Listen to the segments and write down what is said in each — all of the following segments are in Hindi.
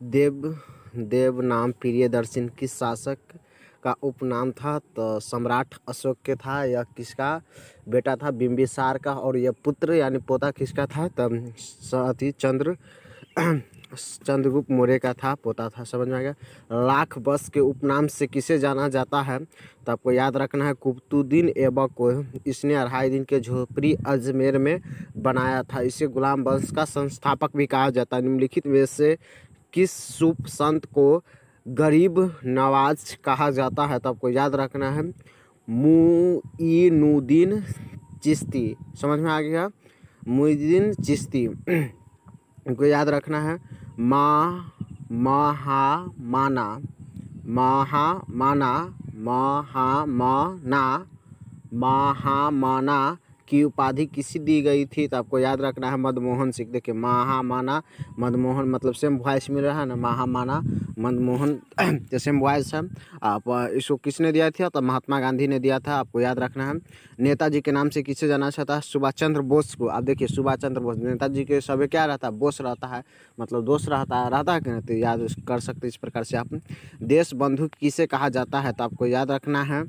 देव नाम प्रियदर्शन किस शासक का उपनाम था? तो सम्राट अशोक के था। यह किसका बेटा था? बिंबिसार का। और यह पुत्र यानी पोता किसका था? तब चंद्रगुप्त मौर्य का था, पोता था। समझ में आ गया। लाख बस के उपनाम से किसे जाना जाता है? तो आपको याद रखना है कुतुबुद्दीन ऐबक को। इसने 2.5 दिन के झोपड़ी अजमेर में बनाया था। इसे गुलाम वंश का संस्थापक भी कहा जाता है। निम्नलिखित में से किस सूफ संत को गरीब नवाज कहा जाता है? तो आपको याद रखना है मुइनुद्दीन चिश्ती। समझ में आ गया? मुइनुद्दीन चिश्ती। इनको याद रखना है महामाना महामाना की उपाधि किसी दी गई थी? तो आपको याद रखना है मनमोहन सिंह। देखिए महामाना मनमोहन मतलब सेम वॉइस मिल रहा है ना, महामाना मनमोहन तो सेम वॉइस है। आप इसको किसने दिया था? तो महात्मा गांधी ने दिया था। आपको याद रखना है नेताजी के नाम से किसे जाना जाता है? सुभाष चंद्र बोस को। आप देखिए सुभाष चंद्र बोस, नेताजी के सब क्या रहता है? बोस रहता है, मतलब दोस्त रहता है कि नहीं? तो याद कर सकते इस प्रकार से आप। देश बंधु किसे कहा जाता है? तो आपको याद रखना है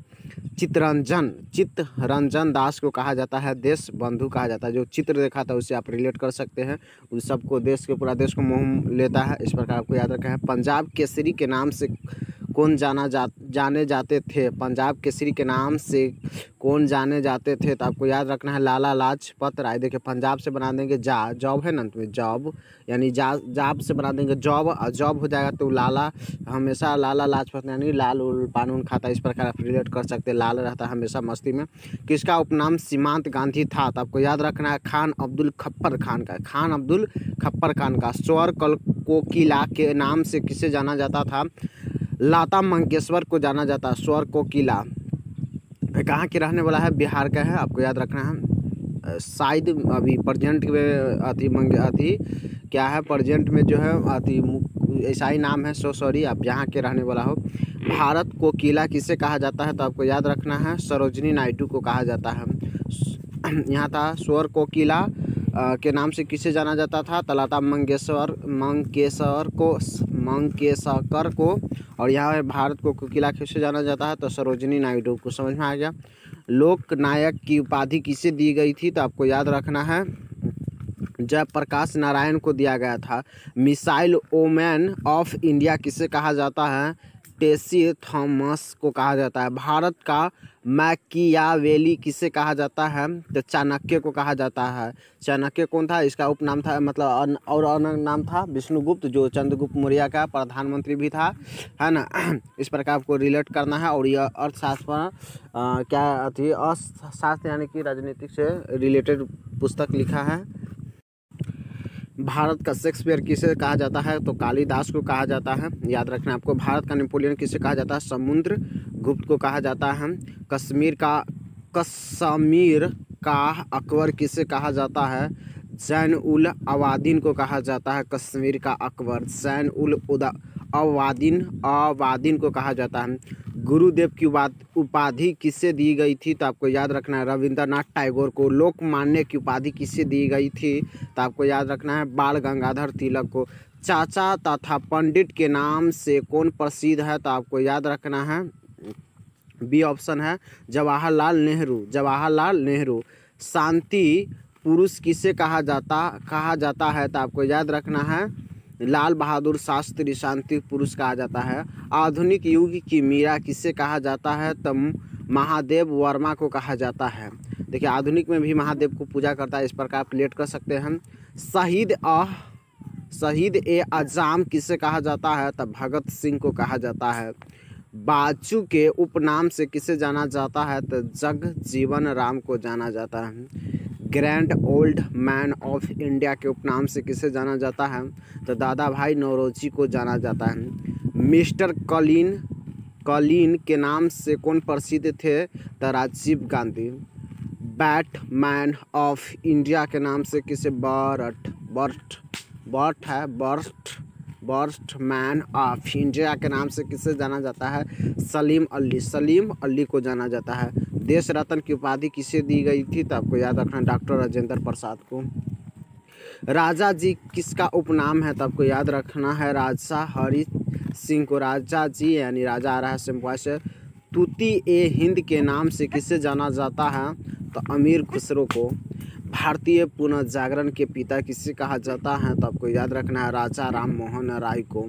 चित्तरंजन दास को कहा जाता है देश बंधु कहा जाता है। जो चित्र देखा था उससे आप रिलेट कर सकते हैं। उस सबको देश के पूरा देश को मोह लेता है। इस प्रकार आपको याद रखना है। पंजाब केसरी के नाम से कौन जाने जाते थे? पंजाब केसरी के नाम से कौन जाने जाते थे? तो आपको याद रखना है लाला लाजपत राय। देखिए पंजाब से बना देंगे जॉब है ना, तो जॉब यानी जाब से बना देंगे जॉब, और जॉब हो जाएगा तो लाला, हमेशा लाला लाजपत यानी लाल उल पान खाता। इस प्रकार आप रिलेट कर सकते हैं। लाल रहता है हमेशा मस्ती में। किसका उपनाम सीमांत गांधी था? तो आपको याद रखना है खान अब्दुल खप्पर खान का। खान अब्दुल खप्पर खान का। स्वर कोकिला के नाम से किसे जाना जाता था? लता मंगेशकर को जाना जाता है। स्वर कोकिला कहाँ के रहने वाला है? बिहार का है। आपको याद रखना है। शायद अभी प्रेजेंट में अति क्या है, प्रेजेंट में जो है अति ऐसा ही नाम है। सॉरी, आप यहाँ के रहने वाला हो। भारत कोकिला किसे कहा जाता है? तो आपको याद रखना है सरोजिनी नायडू को कहा जाता है। यहाँ था स्वर कोकिला के नाम से किसे जाना जाता था? तो लता मंगेशकर को। और यहाँ है भारत को कोकिला किसे जाना जाता है? तो सरोजिनी नायडू को। समझ में आ गया। लोक नायक की उपाधि किसे दी गई थी? तो आपको याद रखना है जयप्रकाश नारायण को दिया गया था। मिसाइल वोमैन ऑफ इंडिया किसे कहा जाता है? टेसी थॉमस को कहा जाता है। भारत का मैकियावेली किसे कहा जाता है? तो चाणक्य को कहा जाता है। चाणक्य कौन था? इसका उपनाम था, मतलब और नाम था विष्णुगुप्त, जो चंद्रगुप्त मौर्य का प्रधानमंत्री भी था, है ना। इस प्रकार आपको रिलेट करना है। और यह अर्थशास्त्र क्या थी? अर्थशास्त्र यानी कि राजनीतिक से रिलेटेड पुस्तक लिखा है। भारत का शेक्सपियर किसे कहा जाता है? तो कालिदास को कहा जाता है। याद रखना आपको। भारत का नेपोलियन किसे कहा जाता है? समुद्र गुप्त को कहा जाता है। कश्मीर का अकबर किसे कहा जाता है? जैन उल अवादीन को कहा जाता है। कश्मीर का अकबर जैन उल अवादीन को कहा जाता है। गुरुदेव की उपाधि किसे दी गई थी? तो आपको याद रखना है रविंद्रनाथ टैगोर को। लोकमान्य की उपाधि किसे दी गई थी? तो आपको याद रखना है बाल गंगाधर तिलक को। चाचा तथा पंडित के नाम से कौन प्रसिद्ध है? तो आपको याद रखना है बी ऑप्शन है जवाहरलाल नेहरू। शांति पुरुष किसे कहा जाता है? तो आपको याद रखना है लाल बहादुर शास्त्री शांति पुरुष कहा जाता है। आधुनिक युग की मीरा किसे कहा जाता है? तो महादेव वर्मा को कहा जाता है। देखिए आधुनिक में भी महादेव को पूजा करता है। इस प्रकार आप रिलेट कर सकते हैं। शहीद ए आजम किसे कहा जाता है? तो भगत सिंह को कहा जाता है। बाजू के उपनाम से किसे जाना जाता है? तो जगजीवन राम को जाना जाता है। Grand old man of India के उपनाम से किसे जाना जाता है? तो दादा भाई नौरोजी को जाना जाता है। मिस्टर कलीन के नाम से कौन प्रसिद्ध थे? तो Rajiv Gandhi. Batman of India के नाम से किसे बर्स्टमैन ऑफ इंडिया के नाम से किसे जाना जाता है? सलीम अली को जाना जाता है। देश रत्न की उपाधि किसे दी गई थी? तो आपको याद रखना डॉक्टर राजेंद्र प्रसाद को। राजा जी किसका उपनाम है? तो आपको याद रखना है राजा हरि सिंह को राजा जी यानी राजा आ रहा है सिंपल से। तूती ए हिंद के नाम से किसे जाना जाता है? तो अमीर खुसरो को। भारतीय पुनर्जागरण के पिता किसे कहा जाता है? तो आपको याद रखना है राजा राम मोहन राय को।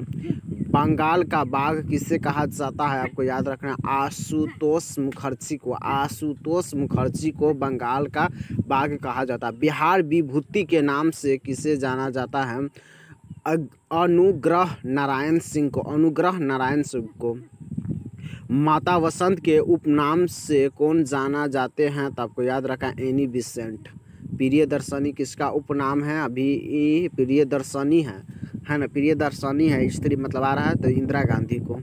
बंगाल का बाघ किसे कहा जाता है? आपको याद रखना है आशुतोष मुखर्जी को। आशुतोष मुखर्जी को बंगाल का बाघ कहा जाता है। बिहार विभूति के नाम से किसे जाना जाता है? अनुग्रह नारायण सिंह को। अनुग्रह नारायण सिंह को। माता वसंत के उपनाम से कौन जाना जाते हैं? तो आपको याद रखा एनी बेसेंट। प्रियदर्शनी किसका उपनाम है? अभी प्रियदर्शनी है ना, प्रियदर्शनी है। स्त्री मतलब आ रहा है तो इंदिरा गांधी को।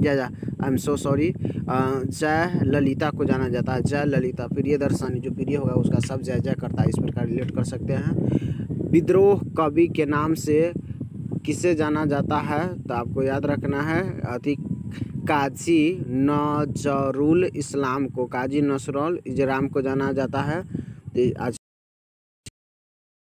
जय आई एम सो सॉरी, जय ललिता को जाना जाता है। जय ललिता। प्रियदर्शनी जो प्रिय होगा उसका सब जय जय करता है, इस प्रकार रिलेट कर सकते हैं। विद्रोह कवि के नाम से किसे जाना जाता है? तो आपको याद रखना है काजी नजरुल इस्लाम को। काजी नसरुल इजराम को जाना जाता है। आज